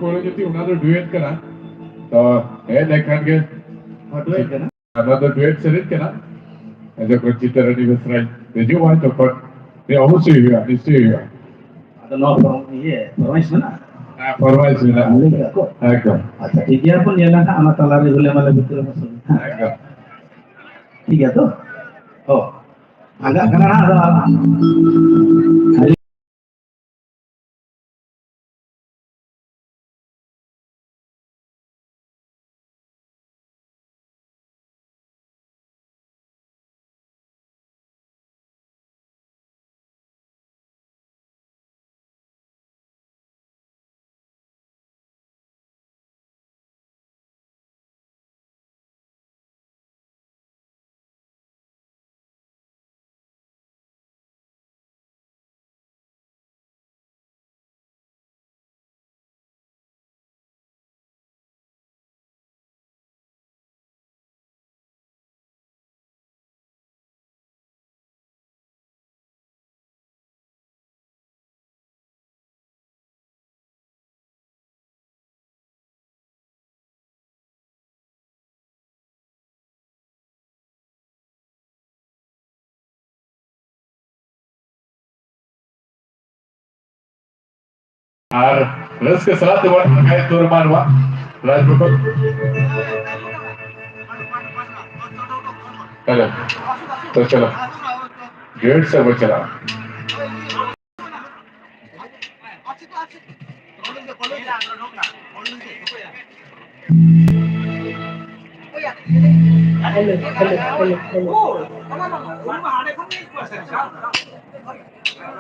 পরে যদি ওনাদের ডুয়েট করা তো দেখান গে ডুয়েট কেনা আমাদের ডুয়েট সিরিজ কেনা যখন চিত্রানী বেসরাই রেডিও হয় তখন অবশ্যই হইয়া নিশ্চয়ই হইয়া ada no permais mana ফরমাইশ না একদম अच्छा ठीक है अपन याला का anak talari boleh malah betul masuk একদম ठीक है तो oh agak karena ada আর রেসকে সালাতে ওয়ার্ড গায়ে তোর মারवा রাজবকত चलो तो चलो गेट से वो चला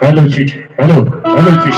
हेलो जी हेलो हेलो जी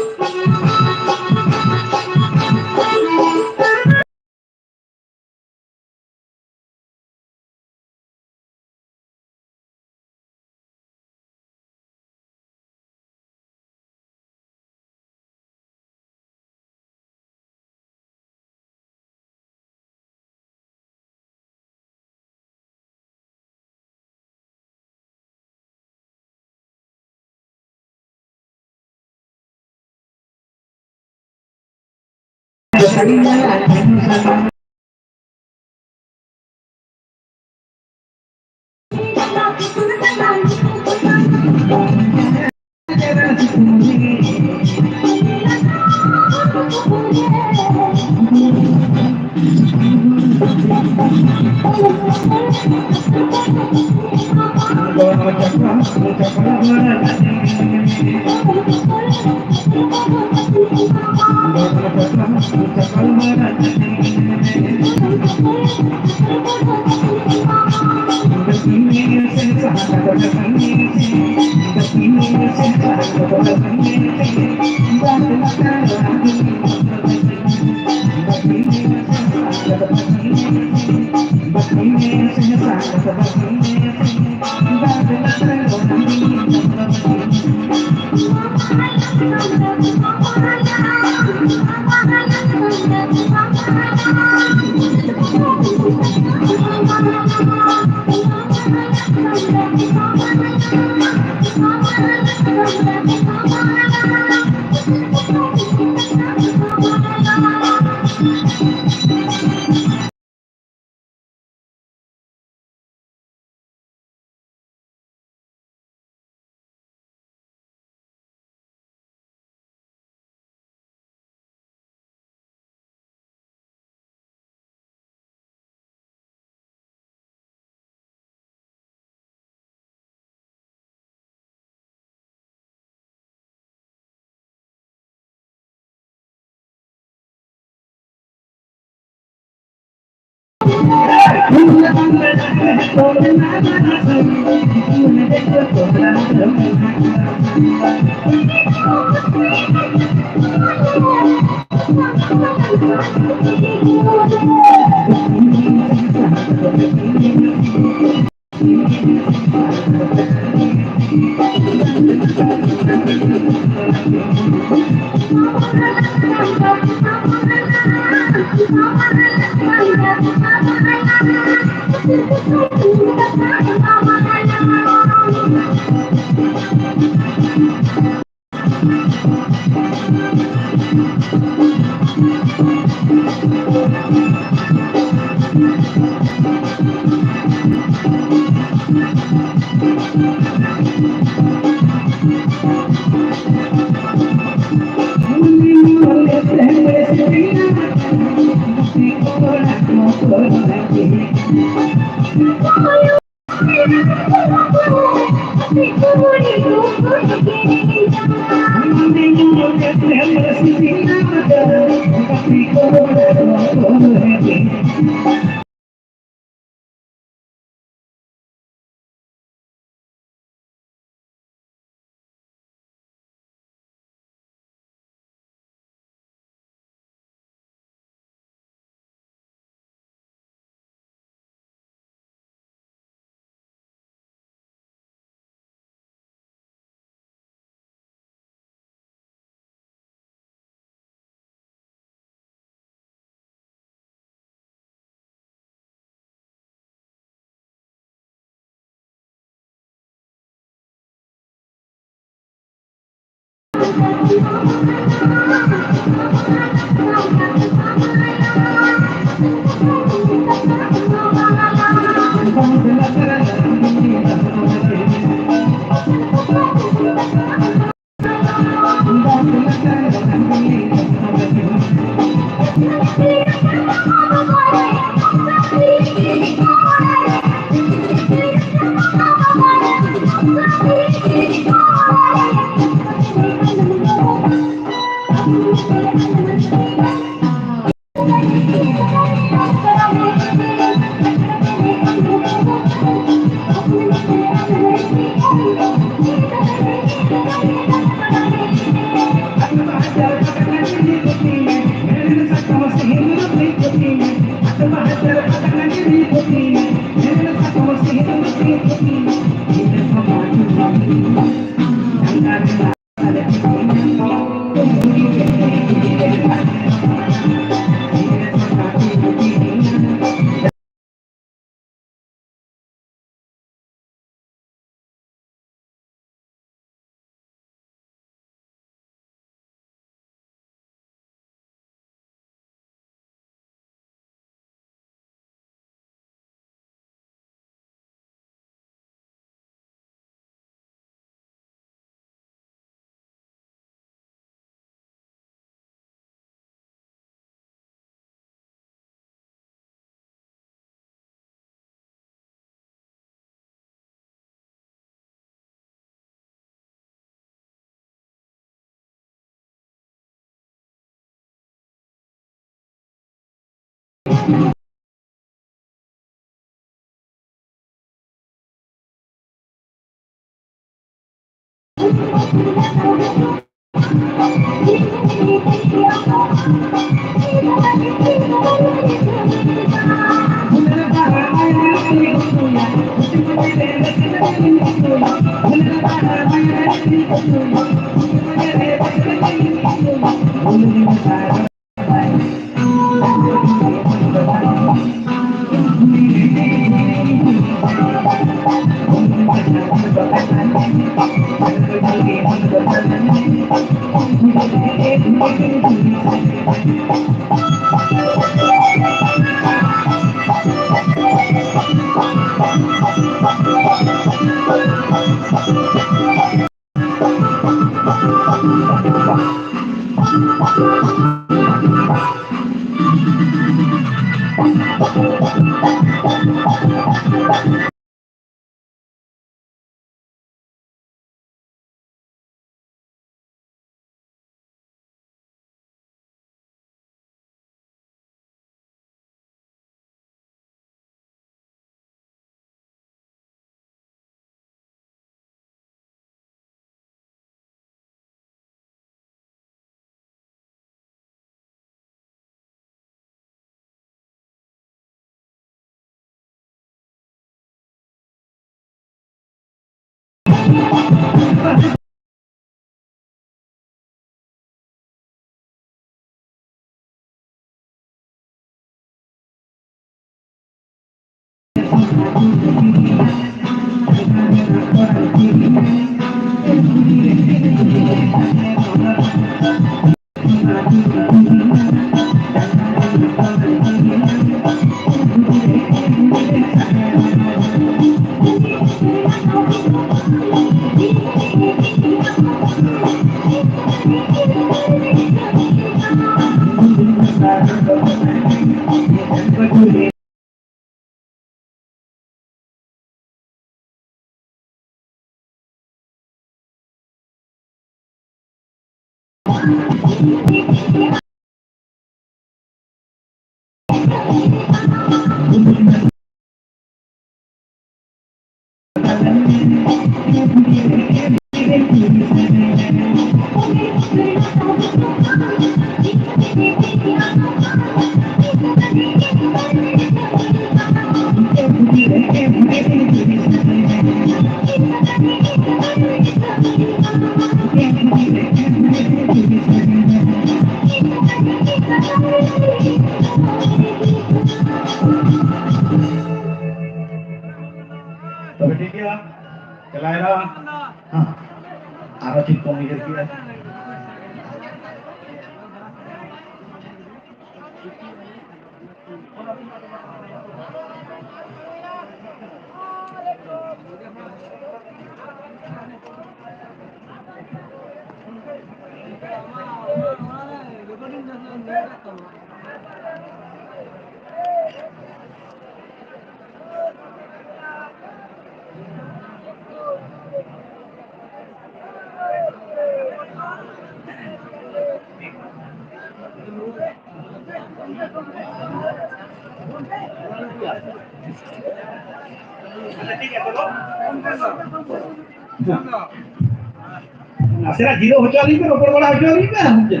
Naserat zero hotel ini kan opor bola hotel ini kan mungkin.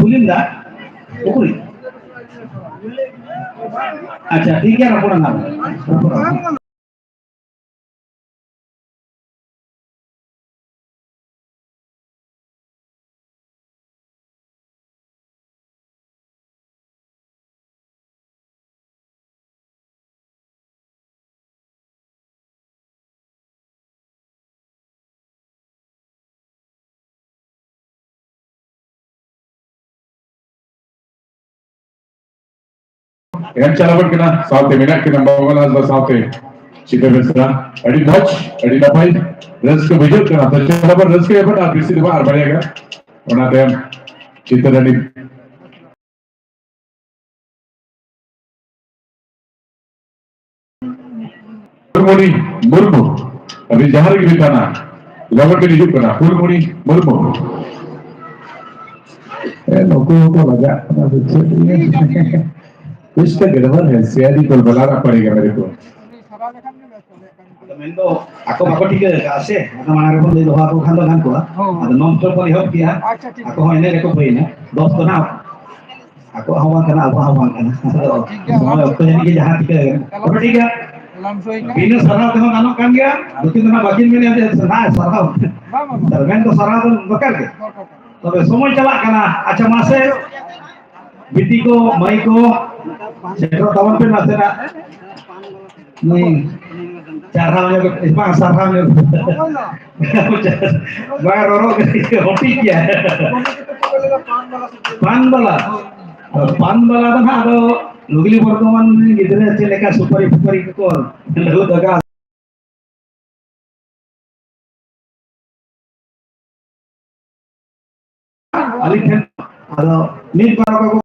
Bulim dah, opor. Acha, ठीक है opor ना. Yang calaban kena South minat kena bawa las South Cita besar, adi much, adi dapai, res ke bijak kena, tapi calaban res ke apa? Abis itu baru banyak kan? Orang ada yang cita tadi. Purmoni Murmu, abis jahar kita kana, lawan ke hidup kena, Purmoni Murmu. Noko ko baca, इसका गड़बड़ है सियारी को बुलाना पड़ेगा मेरे को Mendo, aku tiga kasih, aku mana pun di doa aku kan dengan gua, ada nomor pun lihat dia, aku hanya ini aku punya, dos kenal, aku awal kenal, aku awal kenal, semua aku jadi jahat tiga, apa tiga, ini sarah tengah anak kan dia, mungkin tengah bagian ini ada sarah, Mendo sarah tu bakal ke, tapi semua celak kena, acam masa, bitiko, maiko, sekro tahun pun masih nak, nih. Caranya bang sarangnya bang roro roti ya pan bala tuh ada lugili pertemuan gitu ya celaka supari kekor lalu daga alih ada nih para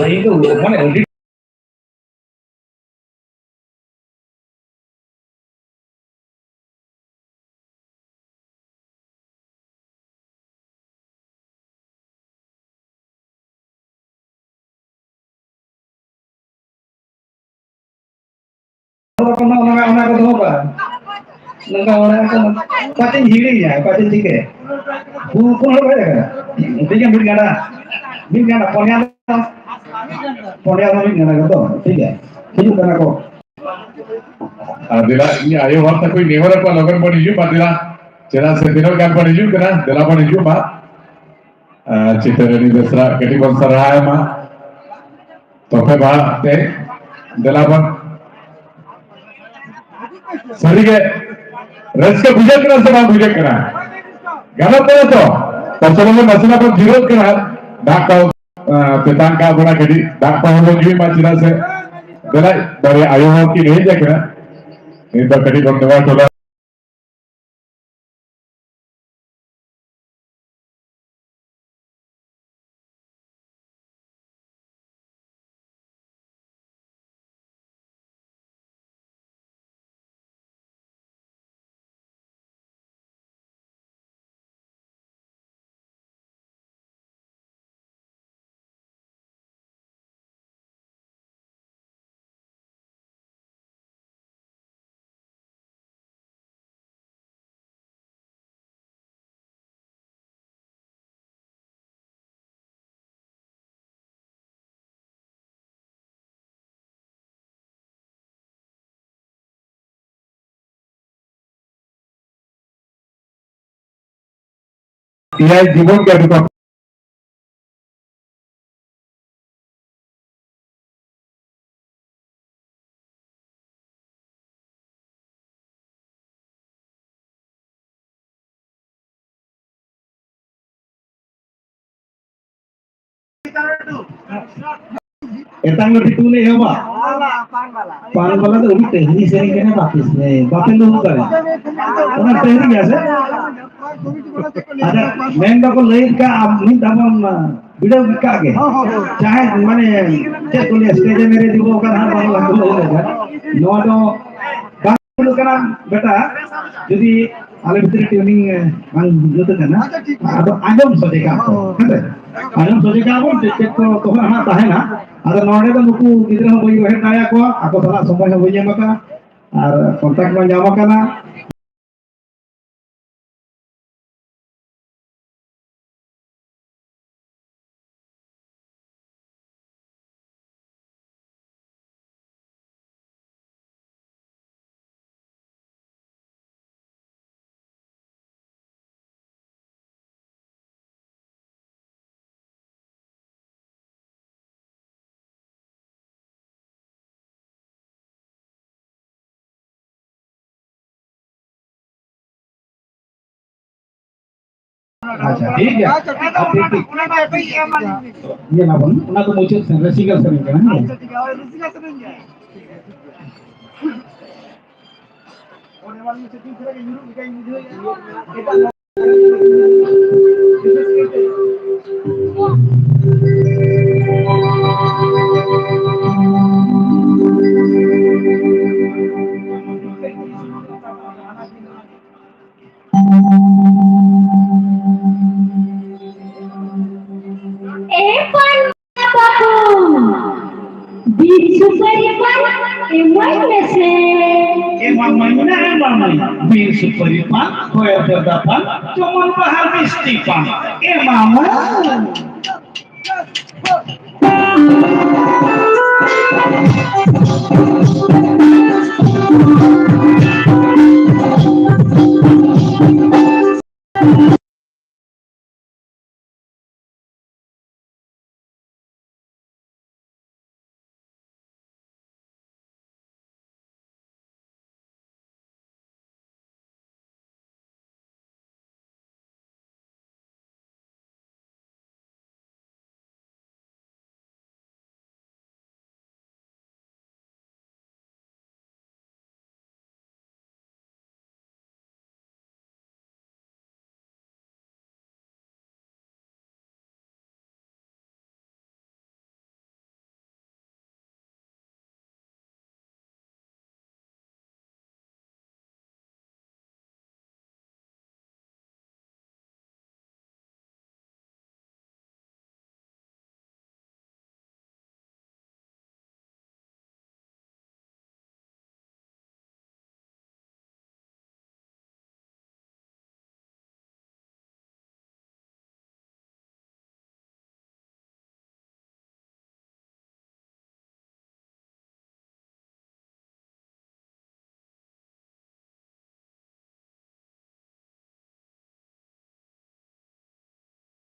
itu mana orang itu apa? Orang itu patin hiri ya, patin tiga. Bukan apa ya? Tiga mil gana, ponya mil gana gitu, tiga. Hidup kan aku. Adila ini ayo waktu aku ini orang apa logan pun hijau Adila, jelas sendiri kan pun hijau kena, Adila pun hijau pak. Cita ini besar, ketika konserah mah, tope bah teh, Adila pun सही है रस के बुझे करा सब बुझे करा गलत है तो पसंद में मसला पर जीरो करा डाक का पितान का बड़ा कड़ी डाक का हम लोग भी मसला से गला बड़े आयोजन की नहीं देखना नहीं तो कड़ी बंदवा चला यह जीवन के अनुसार Etang lebih tune ya pak. Pan bala tuh udah teknik sering kena bapis nih. Bapin dulu kan. Karena teknik biasa. Ada main dako lain ka amni tamam video ka ke. Chahe mane cek kuli stage mere dibo kan har bala lagu lagu kan. No do dulu kan beta jadi ale bhitere tuning mang joto kan. Ado ajam soje ka. Ajam soje ka bon cek ko ha tahe na. Ada nore to nuku gidra ho boi he kaya ko ako sala somoy ho boi maka ar kontak ma nyama kana अच्छा ठीक है अब देखिए ये ना बन ना तो मुझे रसिकल करेंगे ना Evan apapun di super Evan mese emang mainnya bin superipan koyo terdapat cuman bahan istipan emang